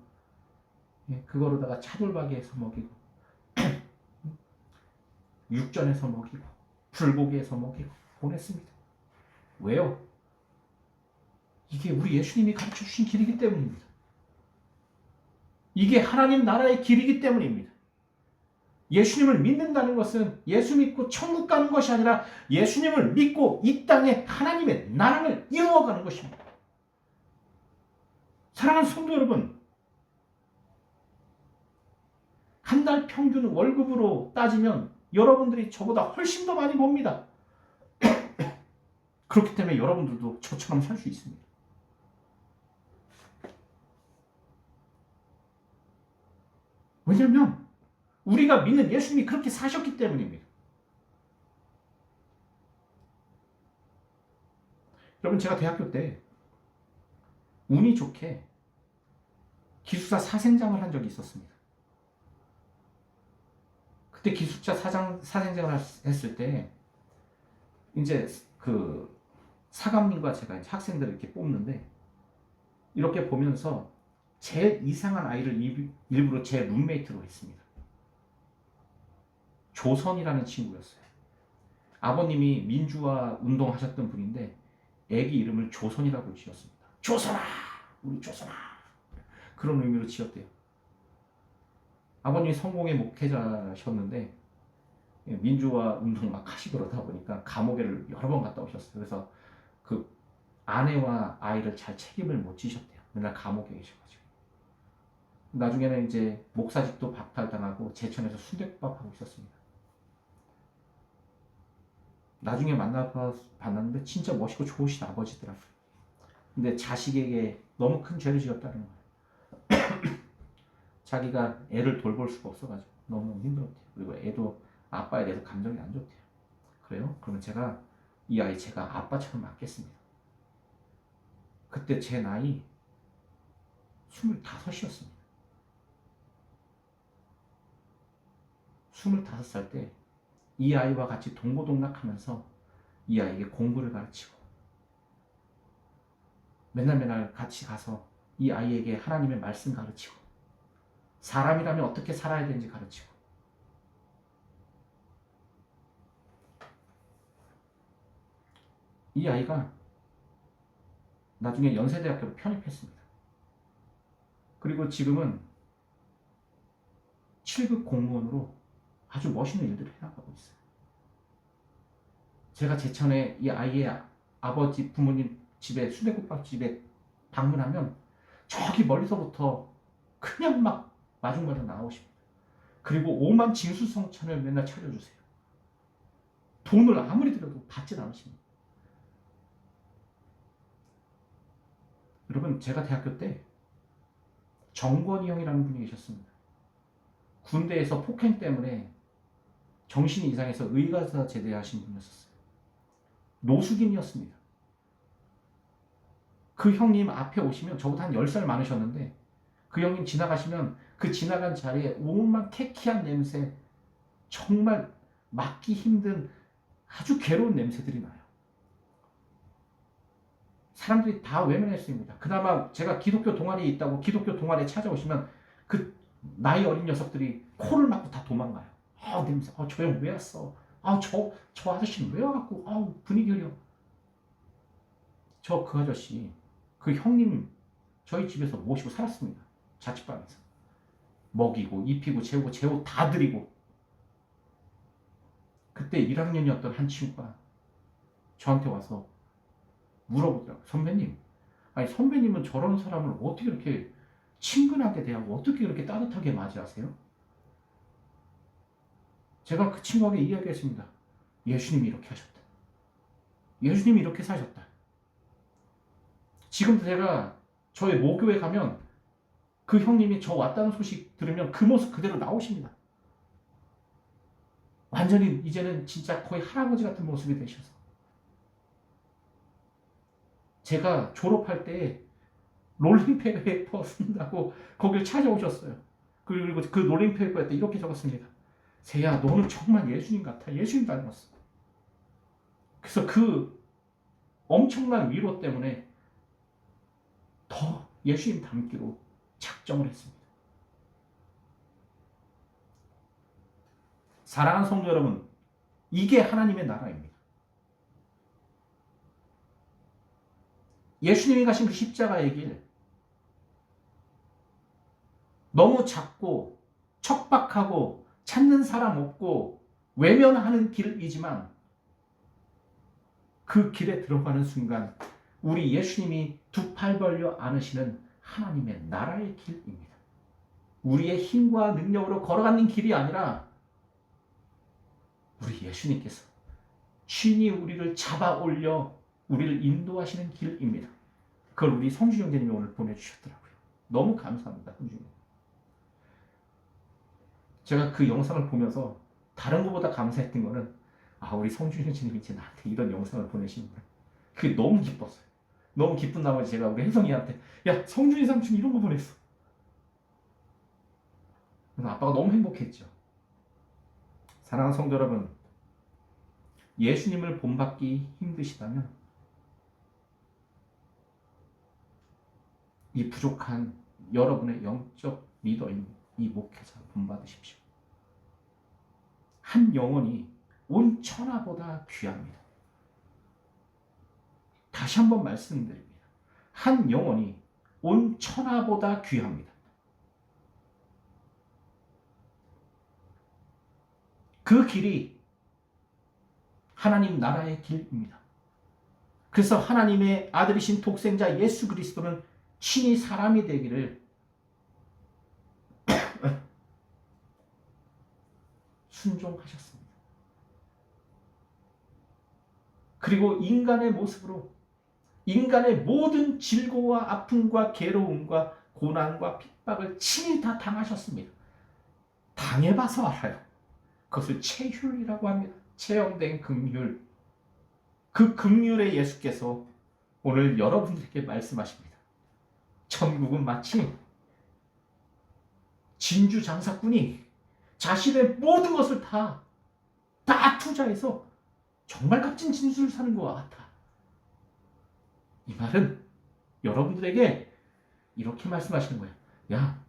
Speaker 1: 예, 그거로다가 차돌박이 해서 먹이고, 육전해서 먹이고, 불고기해서 먹이고 보냈습니다. 왜요? 이게 우리 예수님이 가르쳐 주신 길이기 때문입니다. 이게 하나님 나라의 길이기 때문입니다. 예수님을 믿는다는 것은 예수 믿고 천국 가는 것이 아니라 예수님을 믿고 이 땅에 하나님의 나라를 이루어가는 것입니다. 사랑하는 성도 여러분, 한 달 평균 월급으로 따지면 여러분들이 저보다 훨씬 더 많이 법니다. 그렇기 때문에 여러분들도 저처럼 살 수 있습니다. 왜냐하면 우리가 믿는 예수님이 그렇게 사셨기 때문입니다. 여러분, 제가 대학교 때 운이 좋게 기숙사 사생장을 한 적이 있었습니다. 그때 기숙사 사생장을 했을 때 이제 그 사감님과 제가 이제 학생들을 이렇게 뽑는데, 이렇게 보면서 제일 이상한 아이를 일부러 제 룸메이트로 했습니다. 조선이라는 친구였어요. 아버님이 민주화 운동하셨던 분인데 애기 이름을 조선이라고 지었습니다. 조선아! 우리 조선아! 그런 의미로 지었대요. 아버님이 성공의 목회자셨는데 민주화 운동 막 하시고 그러다 보니까 감옥에를 여러 번 갔다 오셨어요. 그래서 그 아내와 아이를 잘 책임을 못 지셨대요. 맨날 감옥에 계셔가지고. 나중에는 이제 목사직도 박탈당하고 제천에서 순댓국밥 하고 있었습니다. 나중에 만나봤는데 진짜 멋있고 좋으신 아버지더라고요. 근데 자식에게 너무 큰 죄를 지었다는 거예요. 자기가 애를 돌볼 수가 없어가지고 너무 힘들었대요. 그리고 애도 아빠에 대해서 감정이 안 좋대요. 그래요? 그러면 제가 이 아이 제가 아빠처럼 맡겠습니다. 그때 제 나이 25이었습니다. 25살 때 이 아이와 같이 동고동락하면서 이 아이에게 공부를 가르치고, 맨날 같이 가서 이 아이에게 하나님의 말씀 가르치고, 사람이라면 어떻게 살아야 되는지 가르치고, 이 아이가 나중에 연세대학교로 편입했습니다. 그리고 지금은 7급 공무원으로 아주 멋있는 일들을 해나가고 있어요. 제가 제천에 이 아이의 아버지 부모님 집에, 순댓국밥 집에 방문하면 저기 멀리서부터 그냥 막 마중마중 나오십니다. 그리고 오만 징수성찬을 맨날 차려주세요. 돈을 아무리 들여도 받지 않으십니다. 여러분, 제가 대학교 때 정권이 형이라는 분이 계셨습니다. 군대에서 폭행 때문에 정신이 이상해서 의가사 제대하신 분이었어요. 노숙인이었습니다. 그 형님 앞에 오시면 저보다 한 10살 많으셨는데 그 형님 지나가시면 그 지나간 자리에 온갖 태키한 냄새, 정말 맡기 힘든 아주 괴로운 냄새들이 나요. 사람들이 다 외면했습니다. 그나마 제가 기독교 동아리에 있다고 기독교 동아리에 찾아오시면 그 나이 어린 녀석들이 코를 막고 다 도망가요. 아 냄새, 저 형 왜 왔어? 저 아저씨는 왜 와갖고 분위기 흐려. 저 그 아저씨, 그 형님 저희 집에서 모시고 살았습니다. 자취방에서. 먹이고 입히고 재우고 제 옷 다 드리고. 그때 1학년이었던 한 친구가 저한테 와서 물어보더라고요. 선배님, 아니 선배님은 저런 사람을 어떻게 이렇게 친근하게 대하고 어떻게 그렇게 따뜻하게 맞이하세요? 제가 그 친구에게 이야기했습니다. 예수님이 이렇게 하셨다. 예수님이 이렇게 사셨다. 지금도 제가 저의 모교에 가면 그 형님이 저 왔다는 소식 들으면 그 모습 그대로 나오십니다. 완전히 이제는 진짜 거의 할아버지 같은 모습이 되셔서. 제가 졸업할 때 롤링페이퍼 쓴다고 거길 찾아오셨어요. 그리고 그 롤링페이퍼에 이렇게 적었습니다. 세야, 너는 정말 예수님 같아. 예수님 닮았어. 그래서 그 엄청난 위로 때문에 더 예수님 닮기로 작정을 했습니다. 사랑하는 성도 여러분, 이게 하나님의 나라입니다. 예수님이 가신 그 십자가의 길, 너무 작고 척박하고 찾는 사람 없고 외면하는 길이지만 그 길에 들어가는 순간 우리 예수님이 두 팔 벌려 안으시는 하나님의 나라의 길입니다. 우리의 힘과 능력으로 걸어가는 길이 아니라 우리 예수님께서 신이 우리를 잡아 올려 우리를 인도하시는 길입니다. 그걸 우리 성주 형제님이 오늘 보내주셨더라고요. 너무 감사합니다. 성주. 제가 그 영상을 보면서 다른 것보다 감사했던 거는 우리 성주 형제님이 이제 나한테 이런 영상을 보내시는구나. 그게 너무 기뻤어요. 너무 기쁜 나머지 제가 우리 혜성이한테 야 성준이 삼촌 이런 거 보냈어. 그래서 아빠가 너무 행복했죠. 사랑하는 성도 여러분, 예수님을 본받기 힘드시다면 이 부족한 여러분의 영적 리더인 이 목회자 본받으십시오. 한 영혼이 온 천하보다 귀합니다. 다시 한번 말씀드립니다. 한 영혼이 온 천하보다 귀합니다. 그 길이 하나님 나라의 길입니다. 그래서 하나님의 아들이신 독생자 예수 그리스도는 친히 사람이 되기를 순종하셨습니다. 그리고 인간의 모습으로 인간의 모든 질고와 아픔과 괴로움과 고난과 핍박을 친히 다 당하셨습니다. 당해봐서 알아요. 그것을 체휼이라고 합니다. 체험된 긍휼. 그 긍휼의 예수께서 오늘 여러분들에게 말씀하십니다. 천국은 마치 진주 장사꾼이 자신의 모든 것을 다 투자해서 정말 값진 진주를 사는 것과 같아. 이 말은 여러분들에게 이렇게 말씀하시는 거예요. 야,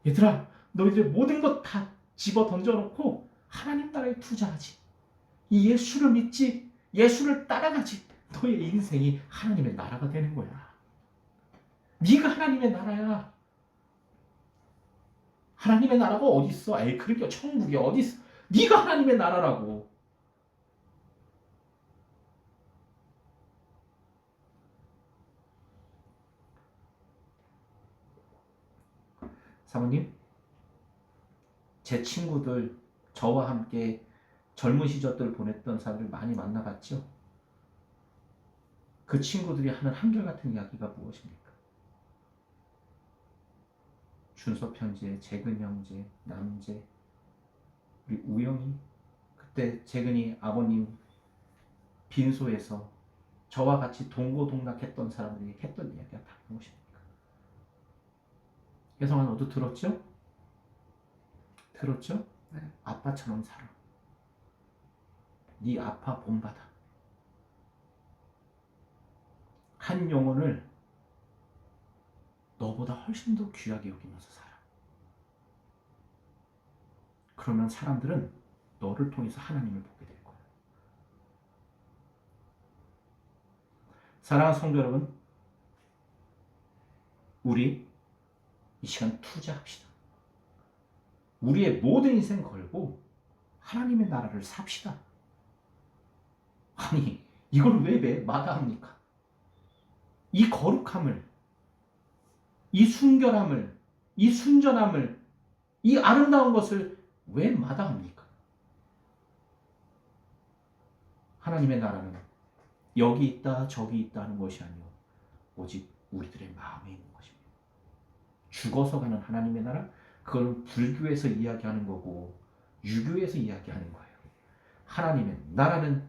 Speaker 1: 얘들아, 너희들 모든 것 다 집어 던져놓고 하나님 나라에 투자하지. 이 예수를 믿지, 예수를 따라가지. 너의 인생이 하나님의 나라가 되는 거야. 네가 하나님의 나라야. 하나님의 나라가 어디 있어? 그러니까 천국이 어디 있어? 네가 하나님의 나라라고. 사모님, 제 친구들, 저와 함께 젊은 시절들 보냈던 사람들 많이 만나봤죠? 그 친구들이 하는 한결같은 이야기가 무엇입니까? 준섭 형제, 재근 형제, 남재, 우리 우영이, 그때 재근이 아버님 빈소에서 저와 같이 동고동락했던 사람들이 했던 이야기가 다 무엇입니까? 혜성아, 너도 들었죠? 들었죠?
Speaker 2: 네.
Speaker 1: 아빠처럼 살아. 네 아빠 본받아. 한 영혼을 너보다 훨씬 더 귀하게 여기면서 살아. 그러면 사람들은 너를 통해서 하나님을 보게 될 거야. 사랑하는 성도 여러분, 우리 이 시간 투자합시다. 우리의 모든 인생 걸고 하나님의 나라를 삽시다. 아니, 이걸 왜 마다합니까? 이 거룩함을, 이 순결함을, 이 순전함을, 이 아름다운 것을 왜 마다합니까? 하나님의 나라는 여기 있다 저기 있다 하는 것이 아니오 오직 우리들의 마음에 있는 것입니다. 죽어서 가는 하나님의 나라, 그건 불교에서 이야기하는 거고 유교에서 이야기하는 거예요. 하나님의 나라는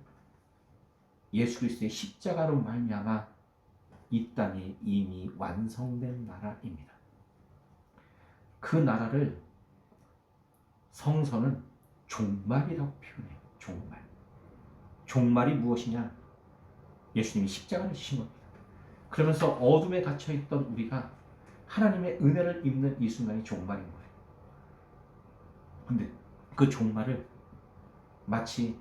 Speaker 1: 예수 그리스도의 십자가로 말미암아 이 땅에 이미 완성된 나라입니다. 그 나라를 성서는 종말이라고 표현해요. 종말. 종말이 무엇이냐? 예수님이 십자가를 지신 겁니다. 그러면서 어둠에 갇혀있던 우리가 하나님의 은혜를 입는 이 순간이 종말인 거예요. 근데 그 종말을 마치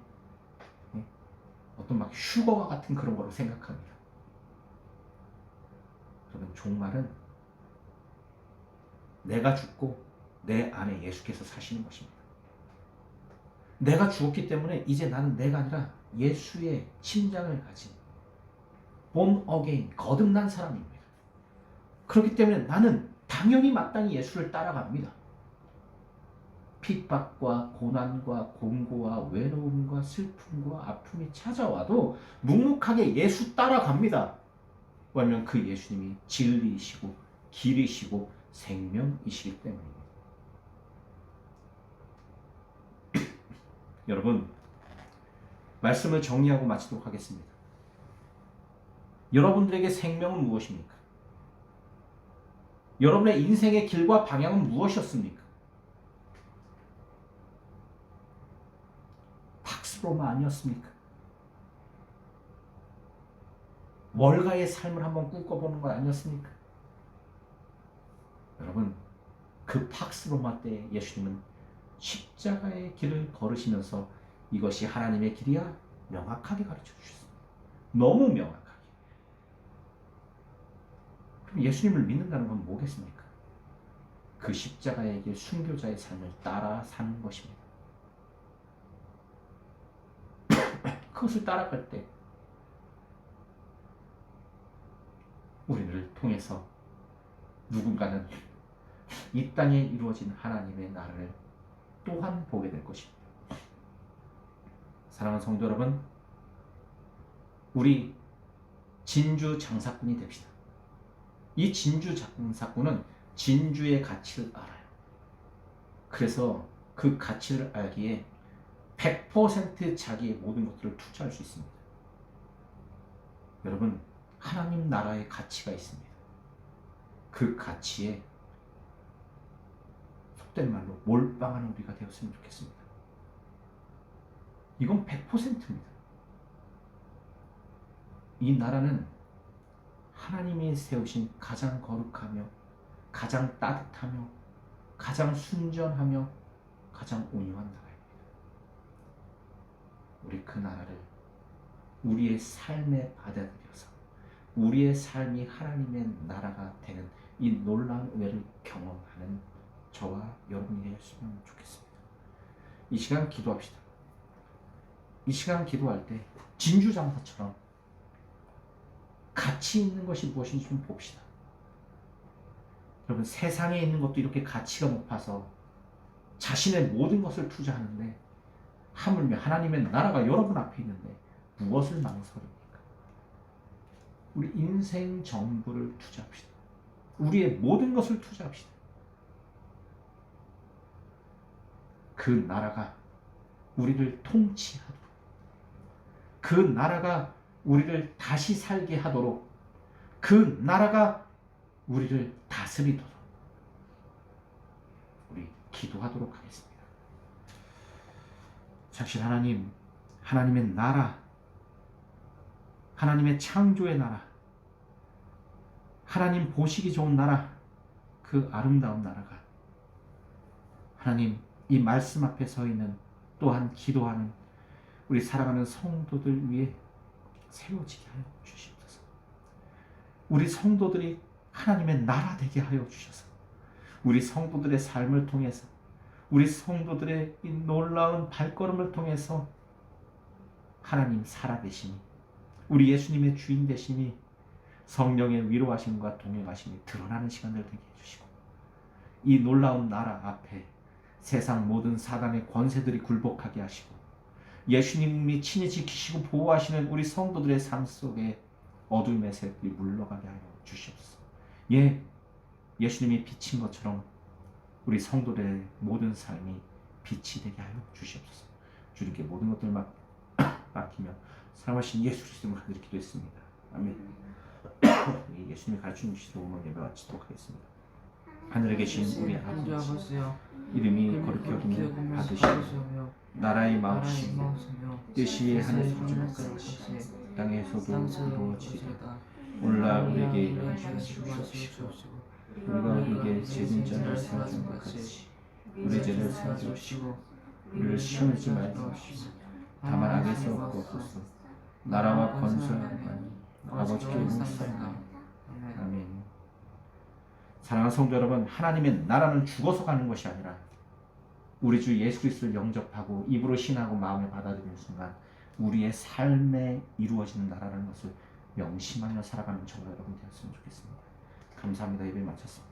Speaker 1: 어떤 막 휴거와 같은 그런 거로 생각합니다. 그러면 종말은 내가 죽고 내 안에 예수께서 사시는 것입니다. 내가 죽었기 때문에 이제 나는 내가 아니라 예수의 심장을 가진 born again, 거듭난 사람입니다. 그렇기 때문에 나는 당연히 마땅히 예수를 따라갑니다. 핍박과 고난과 공고와 외로움과 슬픔과 아픔이 찾아와도 묵묵하게 예수 따라갑니다. 왜냐하면 그 예수님이 진리이시고 길이시고 생명이시기 때문입니다. 여러분, 말씀을 정리하고 마치도록 하겠습니다. 여러분들에게 생명은 무엇입니까? 여러분의 인생의 길과 방향은 무엇이었습니까? 팍스로마 아니었습니까? 월가의 삶을 한번 꿈꿔보는 것 아니었습니까? 여러분, 그 팍스로마 때 예수님은 십자가의 길을 걸으시면서 이것이 하나님의 길이야 명확하게 가르쳐 주셨습니다. 너무 명확하게. 그럼 예수님을 믿는다는 건 뭐겠습니까? 그 십자가의 길, 순교자의 삶을 따라 사는 것입니다. 그것을 따라갈 때 우리를 통해서 누군가는 이 땅에 이루어진 하나님의 나라를 또한 보게 될 것입니다. 사랑하는 성도 여러분, 우리 진주 장사꾼이 됩시다. 이 진주 장사꾼은 진주의 가치를 알아요. 그래서 그 가치를 알기에 100% 자기의 모든 것들을 투자할 수 있습니다. 여러분, 하나님 나라의 가치가 있습니다. 그 가치에 속된 말로 몰빵하는 우리가 되었으면 좋겠습니다. 이건 100%입니다. 이 나라는 하나님이 세우신 가장 거룩하며 가장 따뜻하며 가장 순전하며 가장 온유한 나라입니다. 우리 그 나라를 우리의 삶에 받아들여서 우리의 삶이 하나님의 나라가 되는 이 놀라운 은혜를 경험하는 저와 여러분이 되었으면 좋겠습니다. 이 시간 기도합시다. 이 시간 기도할 때 진주장사처럼 가치 있는 것이 무엇인지 좀 봅시다. 여러분, 세상에 있는 것도 이렇게 가치가 높아서 자신의 모든 것을 투자하는데 하물며 하나님의 나라가 여러분 앞에 있는데 무엇을 망설입니까? 우리 인생 전부를 투자합시다. 우리의 모든 것을 투자합시다. 그 나라가 우리를 통치하도록, 그 나라가 우리를 다시 살게 하도록 그 나라가 우리를 다스리도록 우리 기도하도록 하겠습니다. 사실 하나님, 하나님의 나라, 하나님의 창조의 나라, 하나님 보시기 좋은 나라, 그 아름다운 나라가 하나님 이 말씀 앞에 서 있는 또한 기도하는 우리 살아가는 성도들 위해 세워지게 하여 주시옵소서. 우리 성도들이 하나님의 나라 되게 하여 주셔서 우리 성도들의 삶을 통해서 우리 성도들의 이 놀라운 발걸음을 통해서 하나님 살아계심이 우리 예수님의 주인 되심이 성령의 위로하심과 동행하심이 드러나는 시간들 되게 해주시고 이 놀라운 나라 앞에 세상 모든 사단의 권세들이 굴복하게 하시고 예수님이 친히 지키시고 보호하시는 우리 성도들의 삶 속에 어둠의 세력이 물러가게 하여 주시옵소서. 예, 예수님이 비친 것처럼 우리 성도들의 모든 삶이 빛이 되게 하여 주시옵소서. 주님께 모든 것들을 맡기며 사랑하신 예수 그리스도를 하늘에 기도했습니다. 아멘. 예수님이 가르쳐 주신 오늘 예배 마치도록 하겠습니다. 하늘에 계신 우리 아버지 이름이 거룩히 여김을 받으시며 나라의 마음이시며 뜻이 하늘에서 이루어지듯이 땅에서도 이루어지리이다. 오늘날 우리에게 양식을 주시옵시고 우리가 우리에게 죄진 자를 사하는 것 같이 우리 죄를 사하여 주시고 우리를 시험에 들지 말고 주시고 다만 악에서 구하소서. 나라와 권세와 영광이 아버지께 묻사옵나니 아멘. 사랑하는 성도 여러분, 하나님의 나라는 죽어서 가는 것이 아니라 우리 주 예수 그리스도를 영접하고 입으로 신하고 마음에 받아들이는 순간 우리의 삶에 이루어지는 나라라는 것을 명심하며 살아가는 저와 여러분 되었으면 좋겠습니다. 감사합니다. 예배 마쳤습니다.